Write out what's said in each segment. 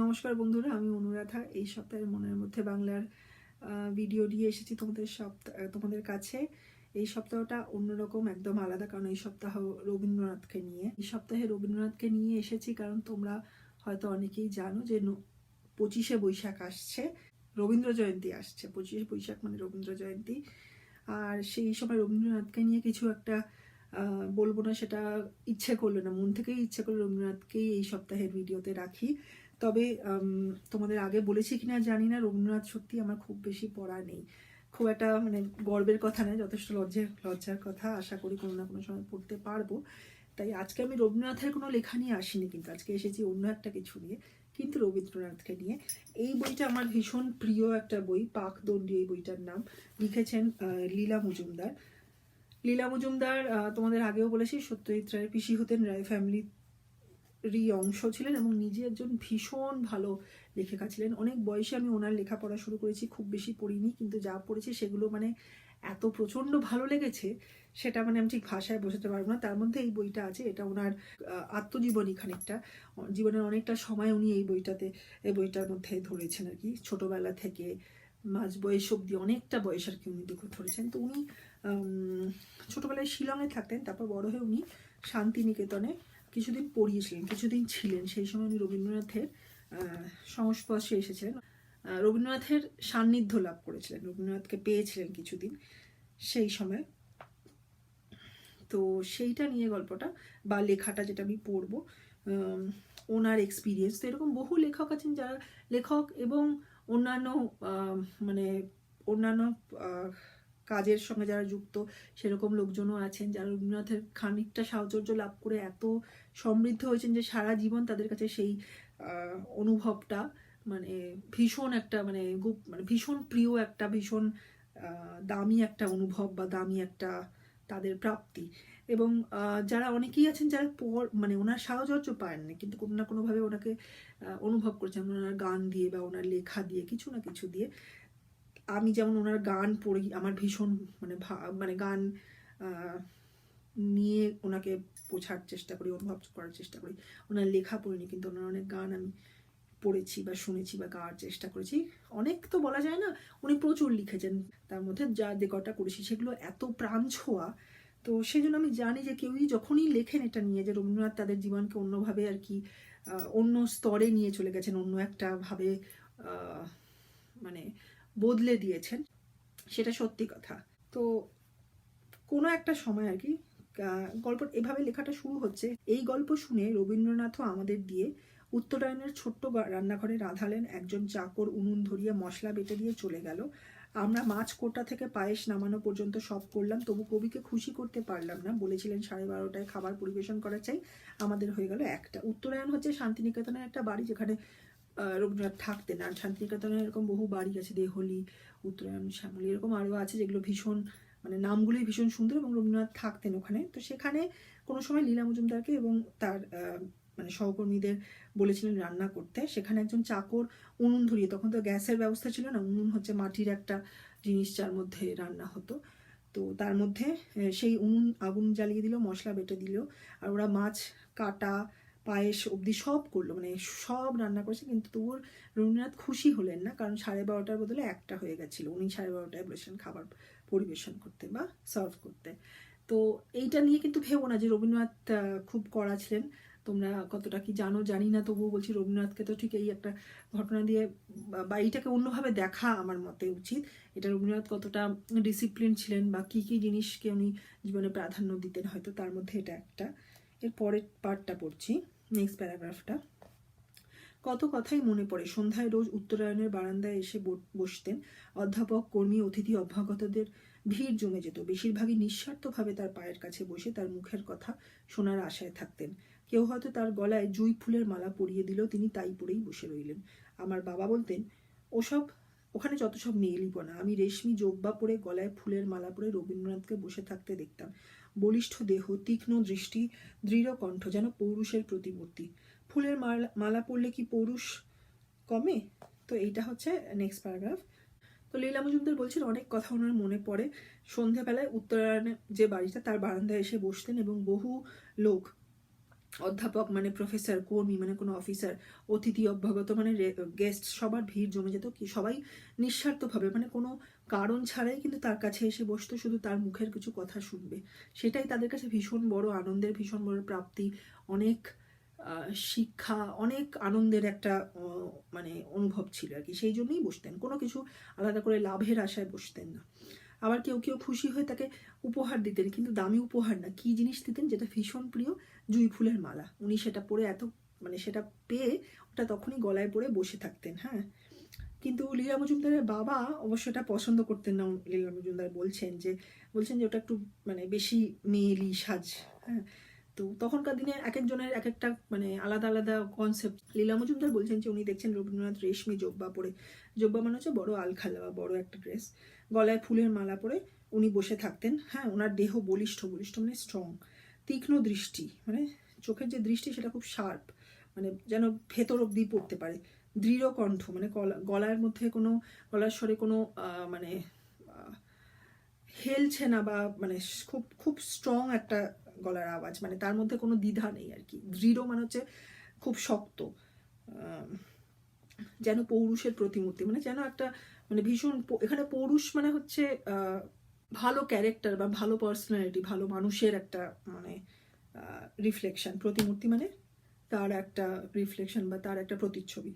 নমস্কার বন্ধুরা, আমি অনুরাধা। এই সপ্তাহের মনের মধ্যে বাংলার ভিডিও নিয়ে এসেছি তোমাদের কাছে। এই সপ্তাহটা অন্যরকম, একদম আলাদা, কারণ এই সপ্তাহে রবীন্দ্রনাথকে নিয়ে এসেছি। কারণ তোমরা হয়তো অনেকেই জানো যে 25শে বৈশাখ আসছে, রবীন্দ্র জয়ন্তী আসছে। 25শে বৈশাখ মানে রবীন্দ্র জয়ন্তী। আর সেই সময় রবীন্দ্রনাথকে নিয়ে কিছু একটা বলবো না, সেটা ইচ্ছে করলো না, মন থেকেই ইচ্ছে করলো রবীন্দ্রনাথকেই এই সপ্তাহের ভিডিওতে রাখি। তবে তোমাদের আগে বলেছি কিনা জানি না, রবীন্দ্রনাথ সত্যি আমার খুব বেশি পড়া নেই। খুব একটা মানে গর্বের কথা নয়, যথেষ্ট লজ্জার কথা। আশা করি কোনো না কোনো সময় পড়তে পারবো। তাই আজকে আমি রবীন্দ্রনাথের কোনো লেখা নিয়ে আসিনি, কিন্তু আজকে এসেছি অন্য একটা কিছু নিয়ে, কিন্তু রবীন্দ্রনাথকে নিয়ে। এই বইটা আমার ভীষণ প্রিয় একটা বই, পাকদণ্ডী এই বইটার নাম। লিখেছেন লীলা মজুমদার। লীলা মজুমদার তোমাদের আগেও বলেছি সত্যজিৎ রায়ের পিসি হতেন, রায় ফ্যামিলিরই অংশ ছিলেন এবং নিজে একজন ভীষণ ভালো লেখিকা ছিলেন। অনেক বয়সে আমি ওনার লেখাপড়া শুরু করেছি, খুব বেশি পড়িনি, কিন্তু যা পড়েছি সেগুলো মানে এত প্রচণ্ড ভালো লেগেছে, সেটা মানে আমি ঠিক ভাষায় বোঝাতে পারবো না। তার মধ্যে এই বইটা আছে, এটা ওনার আত্মজীবনী, খানিকটা জীবনের অনেকটা সময় উনি এই বইটার মধ্যে ধরেছেন আর কি। ছোটবেলা থেকে মাঝ বয়স অব্দি অনেকটা বয়স আর কি উনি ধরেছেন। তো উনি ছোটবেলায় শিলংয়ে থাকতেন, তারপর বড় হয়ে উনি শান্তিনিকেতনে কিছুদিন পড়িয়েছিলেন, কিছুদিন ছিলেন। সেই সময় উনি রবীন্দ্রনাথের সংস্পর্শে এসেছিলেন, রবীন্দ্রনাথের সান্নিধ্য লাভ করেছিলেন, রবীন্দ্রনাথকে পেয়েছিলেন কিছুদিন সেই সময়। তো সেইটা নিয়ে গল্পটা বা লেখাটা যেটা আমি পড়বো, ওনার এক্সপিরিয়েন্স। তো এরকম বহু লেখক আছেন, যারা লেখক এবং অন্যান্য মানে অন্যান্য কাজের সঙ্গে যারা যুক্ত, সেরকম লোকজনও আছেন যারা রবীন্দ্রনাথের খানিকটা সাহচর্য লাভ করে এত সমৃদ্ধ হয়েছেন যে সারা জীবন তাদের কাছে সেই অনুভবটা মানে ভীষণ একটা মানে ভীষণ প্রিয়, একটা ভীষণ দামি একটা অনুভব বা দামি একটা তাদের প্রাপ্তি। এবং যারা অনেকেই আছেন যারা মানে ওনার সাহচর্য পায়নি, কিন্তু কোনো না কোনোভাবে ওনাকে অনুভব করেছেন, ওনার গান দিয়ে বা ওনার লেখা দিয়ে, কিছু না কিছু দিয়ে। আমি যেমন ওনার গান পড়ি, আমার ভীষণ মানে গান নিয়ে ওনাকে বোঝার চেষ্টা করি, অনুভব করার চেষ্টা করি। ওনার লেখা পড়িনি, কিন্তু ওনার অনেক গান আমি পড়েছি বা শুনেছি বা গাওয়ার চেষ্টা করেছি। অনেক তো বলা যায় না, উনি প্রচুর লিখেছেন, তার মধ্যে যা কটা করেছি সেগুলো এত প্রাণ ছোঁয়া। তো সেই জন্য আমি জানি যে কেউই যখনই লেখেন এটা নিয়ে, যে রবীন্দ্রনাথ তাদের জীবনকে অন্যভাবে আর কি অন্য স্তরে নিয়ে চলে গেছেন, অন্য একটা ভাবে মানে বদলে দিয়েছেন, সেটা সত্যি কথা। তো কোনো একটা সময় আর কি গল্প এভাবে লেখাটা শুরু হচ্ছে। এই গল্প শুনে রবীন্দ্রনাথও আমাদের দিয়ে উত্তরায়ণের ছোট্ট রান্নাঘরে রাঁধালেন। একজন চাকর উনুন ধরিয়ে মশলা বেটে দিয়ে চলে গেল। আমরা মাছ কোটা থেকে পায়েস নামানো পর্যন্ত সব করলাম, তবু কবিকে খুশি করতে পারলাম না। বলেছিলেন 12:30টায় খাবার পরিবেশন করা চাই, আমাদের হয়ে গেল 1টা। উত্তরায়ণ হচ্ছে শান্তিনিকেতনের একটা বাড়ি যেখানে রবীন্দ্রনাথ থাকতেন। আর শান্তিনিকেতনে এরকম বহু বাড়ি আছে, দেহলি, উত্তরায়ণ, শ্যামলী, এরকম আরও আছে, যেগুলো ভীষণ মানে নামগুলোই ভীষণ সুন্দর, এবং রবীন্দ্রনাথ থাকতেন ওখানে। তো সেখানে কোনো সময় লীলা মজুমদারকে এবং তার মানে সহকর্মীদের বলেছিলেন রান্না করতে। সেখানে একজন চাকর উনুন ধরিয়ে, তখন তো গ্যাসের ব্যবস্থা ছিল না, উনুন হচ্ছে মাটির একটা জিনিস যার মধ্যে রান্না হতো, তো তার মধ্যে সেই উনুন আগুন জ্বালিয়ে দিল, মশলা বেটে দিল, আর ওরা মাছ কাটা পায়েস অবধি সব করলো, মানে সব রান্না করেছে। কিন্তু তবুও রবীন্দ্রনাথ খুশি হলেন না, কারণ 12:30টার বদলে 1টা হয়ে গেছিলো। উনি 12:30টায় বলেছিলেন খাবার পরিবেশন করতে বা সার্ভ করতে। তো এইটা নিয়ে কিন্তু ভেবো না যে রবীন্দ্রনাথ খুব কড়া ছিলেন। তোমরা কতটা কি জানো জানি না, তবুও বলছি রবীন্দ্রনাথকে তো ঠিক এই একটা ঘটনা দিয়ে বা এইটাকে অন্যভাবে দেখা আমার মতে উচিত। এটা রবীন্দ্রনাথ কতটা ডিসিপ্লিন ছিলেন বা কী কী জিনিসকে উনি জীবনে প্রাধান্য দিতেন, হয়তো তার মধ্যে এটা একটা। এর পরের পার্টটা পড়ছি, নেক্সট প্যারাগ্রাফটা। কত কথাই মনে পড়ে। সন্ধ্যায় রোজ উত্তরায়ণের বারান্দায় এসে বসতেন। অধ্যাপক, কর্মী, অতিথি, অভ্যাগতদের ভিড় জমে যেত। বেশিরভাগই নিঃস্বার্থভাবে তার পায়ের কাছে বসে তার মুখের কথা শোনার আশায় থাকতেন। কেউ হয়তো তার গলায় জুঁই ফুলের মালা পরিয়ে দিল, তিনি তাই পরেই বসে রইলেন। আমার বাবা বলতেন, ওখানে যত সব মেয়েলিপনা। আমি রেশমি জোব্বা পরে গলায় ফুলের মালা পরে রবীন্দ্রনাথকে বসে থাকতে দেখতাম। বলিষ্ঠ দেহ, তীক্ষ্ণ দৃষ্টি, দৃঢ় কণ্ঠ, যেন পৌরুষের প্রতিমূর্তি। ফুলের মালা পরলে কি পৌরুষ কমে? তো এইটা হচ্ছে নেক্সট প্যারাগ্রাফ। তো লীলা মজুমদার বলছেন অনেক কথা ওনার মনে পড়ে। সন্ধ্যাবেলায় উত্তরায়ণে যে বাড়িটা, তার বারান্দায় এসে বসতেন এবং বহু লোক অধ্যাপক মানে প্রফেসর, কর্মী মানে কোনো অফিসার, অতিথি অভ্যাগত মানে গেস্ট, সবার ভিড় জমে যেত। কি সবাই নিঃস্বার্থভাবে মানে কোনো কারণ ছাড়াই কিন্তু তার কাছে এসে বসতো, শুধু তার মুখের কিছু কথা শুনবে। সেটাই তাদের কাছে ভীষণ বড় আনন্দের, ভীষণ বড় প্রাপ্তি, অনেক শিক্ষা, অনেক আনন্দের একটা মানে অনুভব ছিল আর কি। সেই জন্যই বসতেন, কোনো কিছু আলাদা করে লাভের আশায় বসতেন না। আবার কেউ কেউ খুশি হয়ে তাকে উপহার দিতেন, কিন্তু দামি উপহার না, কি জিনিস দিতেন যেটা ভীষণ প্রিয়, জুঁই ফুলের মালা। উনি সেটা পরে এত মানে সেটা পেয়ে ওটা তখনই গলায় পরে বসে থাকতেন। হ্যাঁ, কিন্তু লীলা মজুমদারের বাবা অবশ্য এটা পছন্দ করতেন না। লীলা মজুমদার বলছেন যে ওটা একটু মানে বেশি মেয়েলি সাজ। হ্যাঁ, তো তখনকার দিনে এক একজনের এক একটা মানে আলাদা আলাদা কনসেপ্ট। লীলা মজুমদার বলছেন যে উনি দেখছেন রবীন্দ্রনাথ রেশমি জব্বা পরে, জব্বা মানে হচ্ছে বড় আলখালা বা বড় একটা ড্রেস, গলায় ফুলের মালা পরে উনি বসে থাকতেন। হ্যাঁ, ওনার দেহ বলিষ্ঠ, বলিষ্ঠ মানে স্ট্রং, তীক্ষ্ণ দৃষ্টি, মানে চোখের যে দৃষ্টি সেটা খুব শার্প, মানে যেন ভেতর অব্দি পড়তে পারে। দৃঢ় কণ্ঠ, মানে গলার মধ্যে কোনো, গলার স্বরে কোনো মানে হেলছে না, বা মানে খুব খুব স্ট্রং একটা গলার আওয়াজ, মানে তার মধ্যে কোনো দ্বিধা নেই আর কি। দৃঢ় মানে হচ্ছে খুব শক্ত, যেন পৌরুষের প্রতিমূর্তি, মানে যেন একটা মানে ভীষণ, এখানে পৌরুষ মানে হচ্ছে ভালো ক্যারেক্টার বা ভালো পার্সোনালিটি, ভালো মানুষের একটা মানে রিফ্লেকশন। প্রতিমূর্তি মানে তার একটা রিফ্লেকশন বা তার একটা প্রতিচ্ছবি।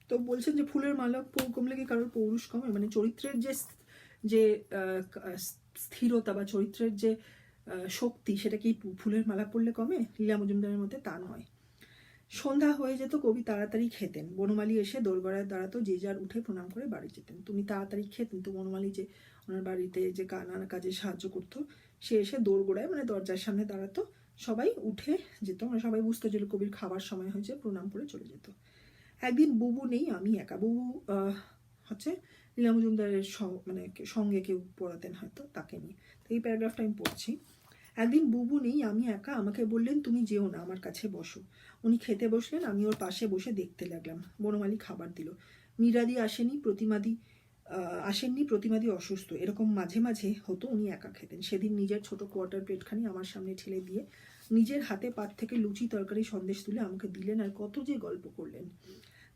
তো বলছেন যে ফুলের মালা কমলে কি কারোর পৌরুষ কমে? মানে চরিত্রের যে যে স্থিরতা বা চরিত্রের যে শক্তি, সেটা কি ফুলের মালা পরলে কমে? লীলা মজুমদারের মধ্যে তা নয়। সন্ধ্যা হয়ে যেত, কবি তাড়াতাড়ি খেতেন, বনমালী এসে দোরগড়ায় দাঁড়াতো, যে যার উঠে প্রণাম করে বাড়ি যেতেন। তুমি তাড়াতাড়ি খেতেন, তো বনমালী যে ওনার বাড়িতে যে নানা কাজে সাহায্য করতো, সে এসে দোরগোড়ায় মানে দরজার সামনে দাঁড়াতো, সবাই উঠে যেত, মানে সবাই বুঝতো যে কবির খাবার সময় হয়েছে, প্রণাম করে চলে যেত। একদিন বুবু নেই, আমি একা। বুবু হচ্ছে লীলা মজুমদারের মানে সঙ্গে কেউ পড়াতেন হয়তো, তাকে নিয়ে। তো এই প্যারাগ্রাফটা আমি পড়ছি। একদিন বুবু নেই, আমি একা, আমাকে বললেন তুমি যেও না, আমার কাছে বসো। উনি খেতে বসলেন, আমি ওর পাশে বসে দেখতে লাগলাম। বনমালী খাবার দিল। মীরাদি আসেননি, প্রতিমাদি অসুস্থ, এরকম মাঝে মাঝে হতো। উনি একা খেতেন। সেদিন নিজের ছোট কোয়ার্টার প্লেটখানি আমার সামনে ঠেলে দিয়ে নিজের হাতে পাত থেকে লুচি তরকারি সন্দেশ তুলে আমাকে দিলেন, আর কত যে গল্প করলেন।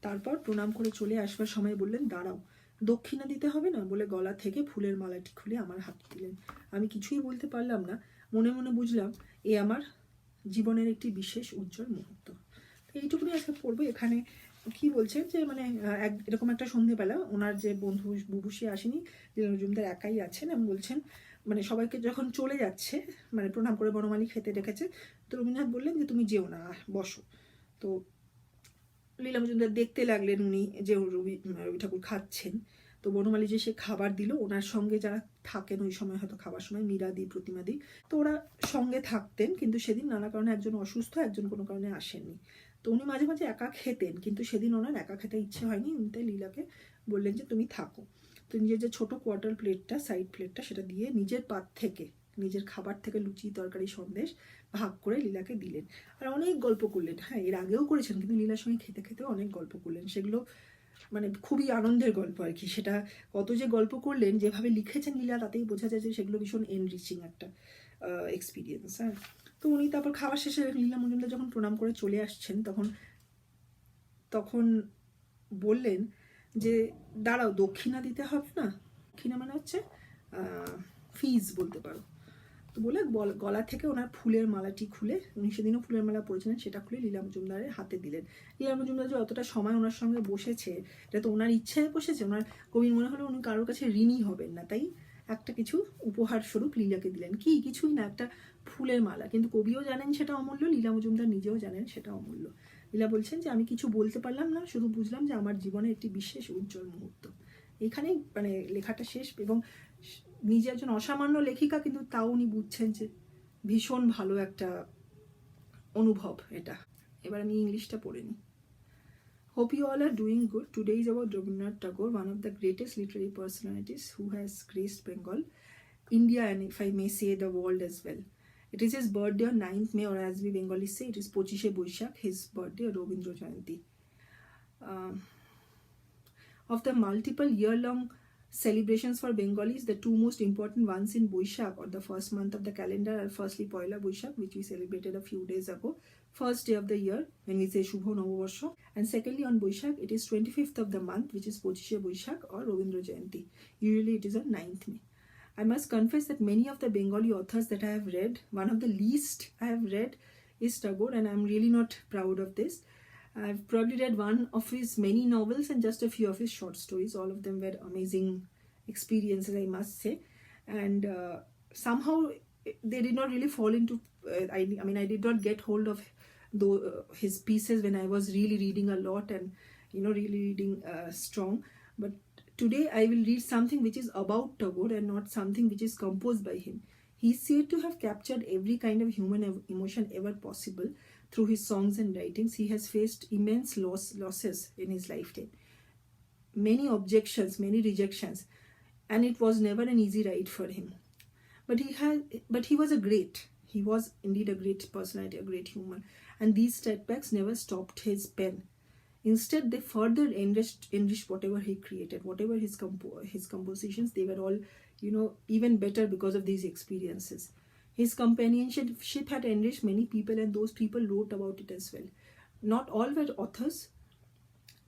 তারপর প্রণাম করে চলে আসবার সময় বললেন, দাঁড়াও, দক্ষিণা দিতে হবে না, বলে গলা থেকে ফুলের মালাটি খুলে আমার হাতে দিলেন। আমি কিছুই বলতে পারলাম না, মনে মনে বুঝলাম এ আমার জীবনের একটি বিশেষ উজ্জ্বল মুহূর্ত। তো এইটুকুনি আজকে পড়বো। এখানে কি বলছেন যে মানে এরকম একটা সন্ধেবেলা ওনার যে বন্ধু বুবুসি আসেনি, লীলা মজুমদার একাই আছেন, এবং বলছেন মানে সবাইকে যখন চলে যাচ্ছে, মানে প্রণাম করে বনমালী খেতে রেখেছে, তো রবীন্দ্রনাথ বললেন যে তুমি যেও না, বসো। তো লীলা মজুমদার দেখতে লাগলেন উনি যে রবি ঠাকুর খাচ্ছেন। তো বনমালী যে সে খাবার দিল, ওনার সঙ্গে যারা থাকেন ওই সময় হয়তো খাবার সময়, মীরাদি, প্রতিমাদি, তো ওরা সঙ্গে থাকতেন। কিন্তু সেদিন নানা কারণে একজন অসুস্থ, একজন কোনো কারণে আসেননি। তো উনি মাঝে মাঝে একা খেতেন, কিন্তু সেদিন ওনার একা খেতে ইচ্ছে হয়নি। উনি তাই লীলাকে বললেন যে তুমি থাকো। তো নিজের যে ছোটো কোয়ার্টার প্লেটটা, সাইড প্লেটটা, সেটা দিয়ে নিজের পাত থেকে, নিজের খাবার থেকে লুচি তরকারি সন্দেশ ভাগ করে লীলাকে দিলেন। আর অনেক গল্প করলেন। হ্যাঁ, এর আগেও করেছেন, কিন্তু লীলার সঙ্গে খেতে খেতে অনেক গল্প করলেন। সেগুলো মানে খুবই আনন্দের গল্প আর কি। সেটা কত যে গল্প করলেন, যেভাবে লিখেছেন লীলা, তাতেই বোঝা যায় যে সেগুলো ভীষণ এনরিচিং একটা এক্সপিরিয়েন্স। হ্যাঁ, তো উনি তারপর খাওয়া শেষে লীলা মজুমদার যখন প্রণাম করে চলে আসছেন, তখন বললেন যে দাঁড়াও, দক্ষিণা দিতে হবে না। দক্ষিণা মানে হচ্ছে ফিজ বলতে পারো। তো বলে গলা থেকে ওনার ফুলের মালাটি খুলে, উনি সেদিনও ফুলের মালা পরেছিলেন, সেটা খুলে লীলা মজুমদারের হাতে দিলেন। লীলা মজুমদার যে অতটা সময় ওনার সঙ্গে বসেছে, এটা তো ওনার ইচ্ছায় বসেছে। ওনার কবির মনে হলো উনি কারোর কাছে ঋণী হবেন না, তাই একটা কিছু উপহার স্বরূপ লীলাকে দিলেন। কি, কিছুই না, একটা ফুলের মালা। কিন্তু কবিও জানেন সেটা অমূল্য, লীলা মজুমদার নিজেও জানেন সেটা অমূল্য। লীলা বলছেন যে আমি কিছু বলতে পারলাম না, শুধু বুঝলাম যে আমার জীবনে একটি বিশেষ উজ্জ্বল মুহূর্ত। এইখানেই মানে লেখাটা শেষ। এবং নিজে একজন অসামান্য লেখিকা, কিন্তু তাও উনি বুঝছেন যে ভীষণ ভালো একটা অনুভব এটা। এবার আমি ইংলিশটা পড়ে নিই। Hope you all are doing good. Today is about Rabindranath Tagore, one of the greatest literary personalities who has graced Bengal, India, and if I may say the world as well. It is his birthday on 9th May, or as we Bengalis say, it is Pochishe Boishakh, his birthday, or Robindra Jayanti. Of the multiple year-long celebrations for Bengalis, the two most important ones in Boishakh, or the first month of the calendar, are firstly Poila Boishakh, which we celebrated a few days ago, first day of the year when we say Shubho Noboborsho, and secondly on Boishak it is 25th of the month, which is Pochishe Boishak or Robindra Jayanti. Usually it is on 9th May. I must confess that many of the Bengali authors that I have read, one of the least I have read is Tagore, and I am really not proud of this. I've probably read one of his many novels and just a few of his short stories. All of them were amazing experiences, I must say, and somehow they did not really fall into I did not get hold of his pieces when I was really reading a lot and really reading strong. But today I will read something which is about Tagore and not something which is composed by him. He is said to have captured every kind of human emotion ever possible through his songs and writings. He has faced immense losses in his lifetime, many objections, many rejections, and it was never an easy ride for him. But he was indeed a great personality, a great human, and these setbacks never stopped his pen. Instead, they further enriched whatever he created, whatever his compositions. They were all, even better because of these experiences. His companionship had enriched many people, and those people wrote about it as well. Not all were authors.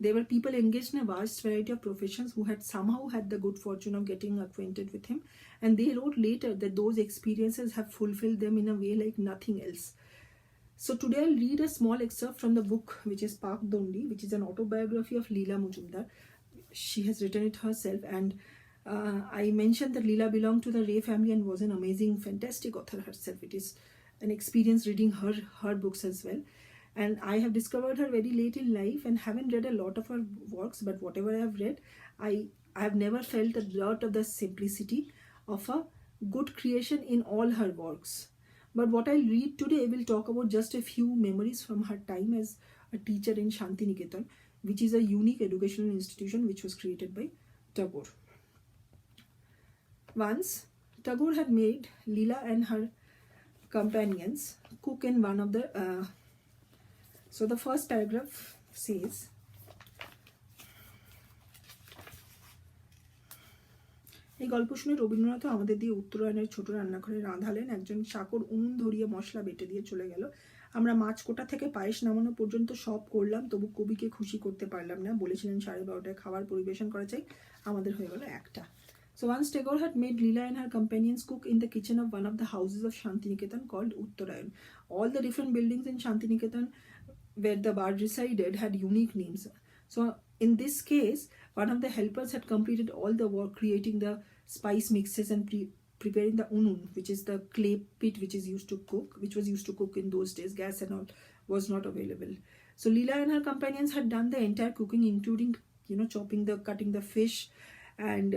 There were people engaged in a vast variety of professions who had somehow had the good fortune of getting acquainted with him, and they wrote later that those experiences have fulfilled them in a way like nothing else. So today I'll read a small excerpt from the book, which is Pak Dondi, which is an autobiography of Leela Majumder. She has written it herself, and I mentioned that Leela belonged to the Ray family and was an amazing, fantastic author herself. It is an experience reading her books as well. And I have discovered her very late in life and haven't read a lot of her works, but whatever I have read, I have never felt a lot of the simplicity of a good creation in all her works. But what I'll read today will talk about just a few memories from her time as a teacher in Shantiniketan, which is a unique educational institution which was created by Tagore. Once, Tagore had made Leela and her companions cook in one of the... So the first paragraph says, এই গল্প শুনে রবীন্দ্রনাথ আমাদের দিয়ে উত্তরায়ণের ছোট রান্নাঘরে রাঁধালেন। একজন চাকর উনুন ধরিয়ে মশলা বেটে দিয়ে চলে গেল। আমরা মাছ কোটা থেকে পায়েস নামানো পর্যন্ত সব করলাম, তবু কবিকে খুশি করতে পারলাম না। বলেছিলেন 12:30টায় খাবার পরিবেশন করা চাই, আমাদের হয়ে গেল 1টা। So once Tagore had made Leela and her companions cook in the kitchen of one of the houses of Shantiniketan called Uttarayan. All the different buildings in Shantiniketan where the bard resided had unique names. So in this case, one of the helpers had completed all the work creating the spice mixes and preparing the unun, which is the clay pit which was used to cook in those days. Gas and all was not available. So Leela and her companions had done the entire cooking, including cutting the fish and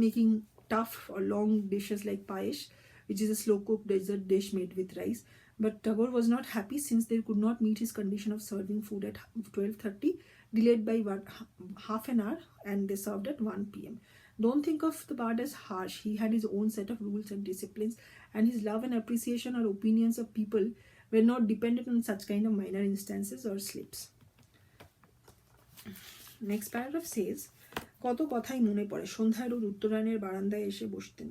making tough or long dishes like paesh, which is a slow cooked dessert dish made with rice. But Tagore was not happy since they could not meet his condition of serving food at 12:30, delayed by half an hour, and they served at 1 p.m. Don't think of the bard as harsh. He had his own set of rules and disciplines, and his love and appreciation or opinions of people were not dependent on such kind of minor instances or slips. Next paragraph says, কত কথাই মনে পড়ে। সন্ধ্যায় রোজ উত্তরায়ণের বারান্দায় এসে বসতেন।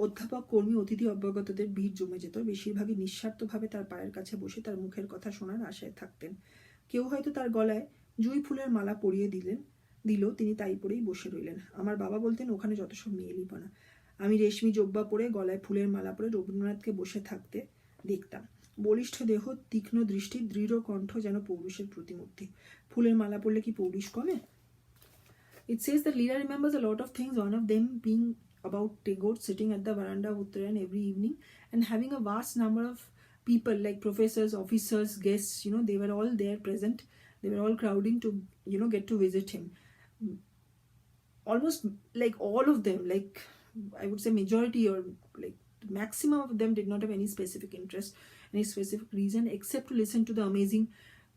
অধ্যাপক কর্মী অতিথি অভ্যাগতদের ভিড় জমে যেত। বেশিরভাগই নিঃস্বার্থভাবে তার পায়ের কাছে বসে তার মুখের কথা শোনার আশায় থাকতেন। কেউ হয়তো তার গলায় জুঁই ফুলের মালা পরিয়ে দিল, তিনি তাই পরেই বসে রইলেন। আমার বাবা বলতেন, ওখানে যত সব মেয়েলিপনা। আমি রেশমি জব্বা পরে গলায় ফুলের মালা পরে রবীন্দ্রনাথকে বসে থাকতে দেখতাম। বলিষ্ঠ দেহ, তীক্ষ্ণ দৃষ্টি, দৃঢ় কণ্ঠ, যেন পৌরুষের প্রতিমূর্তি। ফুলের মালা পরলে কি পৌরুষ কমে? It says that Leela remembers a lot of things, one of them being about Tagore sitting at the veranda of Uttarayan every evening and having a vast number of people like professors, officers, guests, they were all there present. They were all crowding to, get to visit him. Almost like all of them, like I would say majority or like the maximum of them did not have any specific interest, any specific reason except to listen to the amazing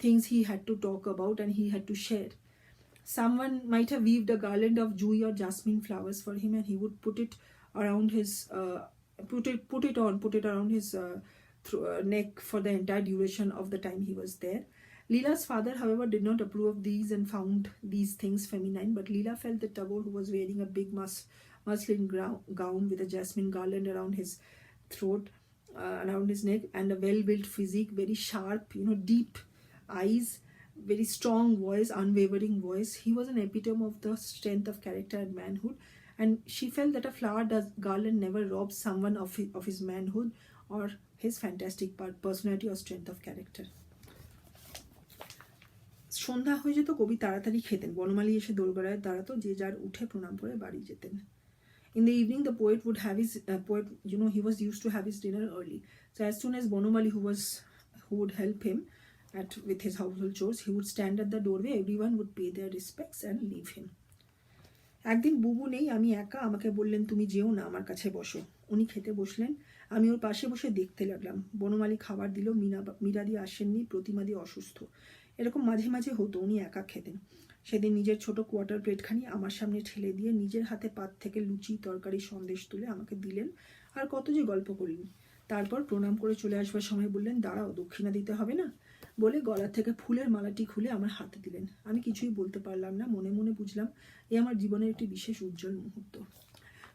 things he had to talk about and he had to share. Someone might have weaved a garland of jui or jasmine flowers for him, and he would put it around his neck for the entire duration of the time he was there. Leela's father, however, did not approve of these and found these things feminine, but Leela felt that Tagore, who was wearing a big muslin gown with a jasmine garland around his throat around his neck, and a well-built physique, very sharp, deep eyes, very strong voice, unwavering voice. He was an epitome of the strength of character and manhood, and she felt that a flower garland never robs someone of his manhood or his fantastic personality or strength of character. সন্ধ্যা হয়ে যেত, কবি তাড়াতাড়ি খেতেন, বনমালী এসে দোরগোড়ায় দাঁড়াতো, যে যার উঠে প্রণাম করে বাড়ি যেতেন। In the evening, the poet would have his he was used to have his dinner early. So as soon as Bonomali, who would help him with his household chores, he would stand at the doorway. Everyone would pay their respects and leave him. একদিন বুবু নেই, আমি একা, আমাকে বললেন তুমি যেও না, আমার কাছে বসো। উনি খেতে বসলেন, আমি ওর পাশে বসে দেখতে লাগলাম। বনমালী খাবার দিল, মীরাদি আসেননি, প্রতিমাদি অসুস্থ। এরকম মাঝে মাঝে হতো, উনি একা খেতেন। সেদিন নিজের ছোট কোয়ার্টার প্লেটখানি আমার সামনে ঠেলে দিয়ে নিজের হাতে পাত থেকে লুচি তরকারি সন্দেশ তুলে আমাকে দিলেন, আর কত যে গল্প করলেন। তারপর প্রণাম করে চলে আসবার সময় বললেন, দাঁড়াও, দক্ষিণা দিতে হবে না, বলে গলা থেকে ফুলের মালাটি খুলে আমার হাতে দিলেন। আমি কিছুই বলতে পারলাম না, মনে মনে বুঝলাম এ আমার জীবনের একটি বিশেষ উজ্জ্বল মুহূর্ত।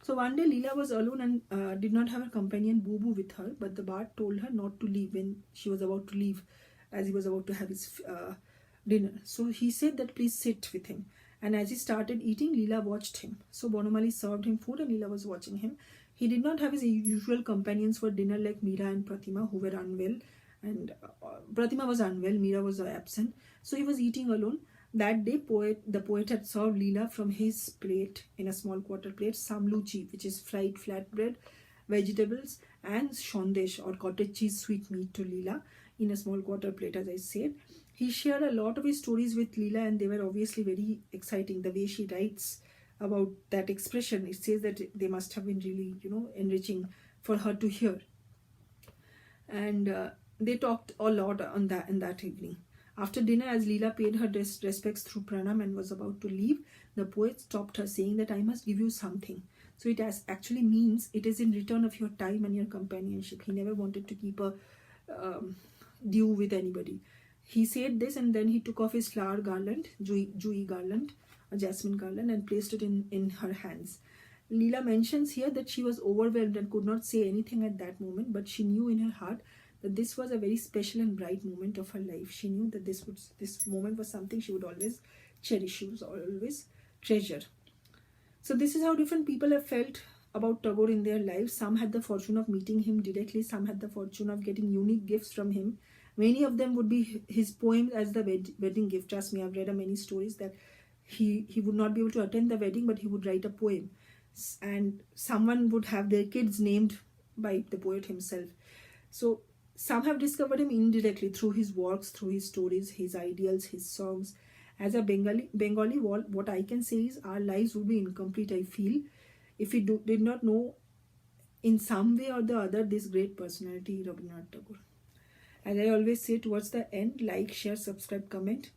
So one day Leela was alone and did not have her companion Bubu with her, but the bard told her not to leave when she was about to leave, as he was about to have his dinner. So he said that please sit with him. And as he started eating, Leela watched him. So Bonomali served him food and Leela was watching him. He did not have his usual companions for dinner like Meera and Pratima, who were unwell. And Pratima was unwell, Meera was absent. So he was eating alone. That day, the poet had served Leela from his plate, in a small quarter plate, some luchi, which is fried flatbread, vegetables, and shondesh or cottage cheese sweet meat to Leela in a small quarter plate, as I said. He shared a lot of his stories with Leela, and they were obviously very exciting. The way she writes about that expression, it says that they must have been really, enriching for her to hear. And they talked a lot in that evening. After dinner, as Leela paid her respects through pranam and was about to leave, the poet stopped her, saying that I must give you something. So it actually means it is in return of your time and your companionship. He never wanted to keep a due with anybody. He said this, and then he took off his flower garland, Jui garland, a jasmine garland, and placed it in her hands. Leela mentions here that she was overwhelmed and could not say anything at that moment, but she knew in her heart that this was a very special and bright moment of her life. She knew that this moment was something she would always cherish, she would always treasure. So this is how different people have felt about Tagore in their lives. Some had the fortune of meeting him directly, some had the fortune of getting unique gifts from him. Many of them would be his poems as the wedding gift. Trust me, I've read many stories that he would not be able to attend the wedding, but he would write a poem, and someone would have their kids named by the poet himself. So some have discovered him indirectly through his works, through his stories, his ideals, his songs. As a Bengali, what I can say is our lives would be incomplete, I feel, if we did not know in some way or the other this great personality, Rabindranath Tagore. As I always say towards the end, like, share, subscribe, comment.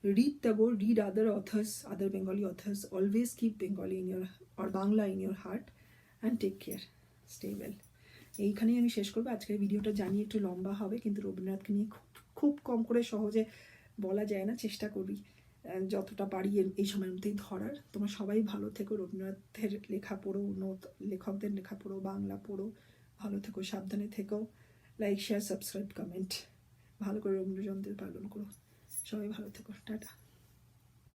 Read Tagore, read other authors, other Bengali authors. Always keep Bengali or Bangla in your heart, and take care. Stay well. এইখানেই আমি শেষ করবো আজকের ভিডিওটা। জানি একটু লম্বা হবে, কিন্তু রবীন্দ্রনাথকে নিয়ে খুব কম করে সহজে বলা যায় না, চেষ্টা করি যতটা পারি এই সময়ের মধ্যেই ধরার। তোমরা সবাই ভালো থেকো, রবীন্দ্রনাথের লেখা পড়ো, লেখকদের লেখা পড়ো, বাংলা পড়ো, ভালো থেকো, সাবধানে থেকো। Like, share, subscribe, comment. ভালো করে রবীন্দ্রজয়ন্তী পালন করো। সবাই ভালো থেকো, টাটা।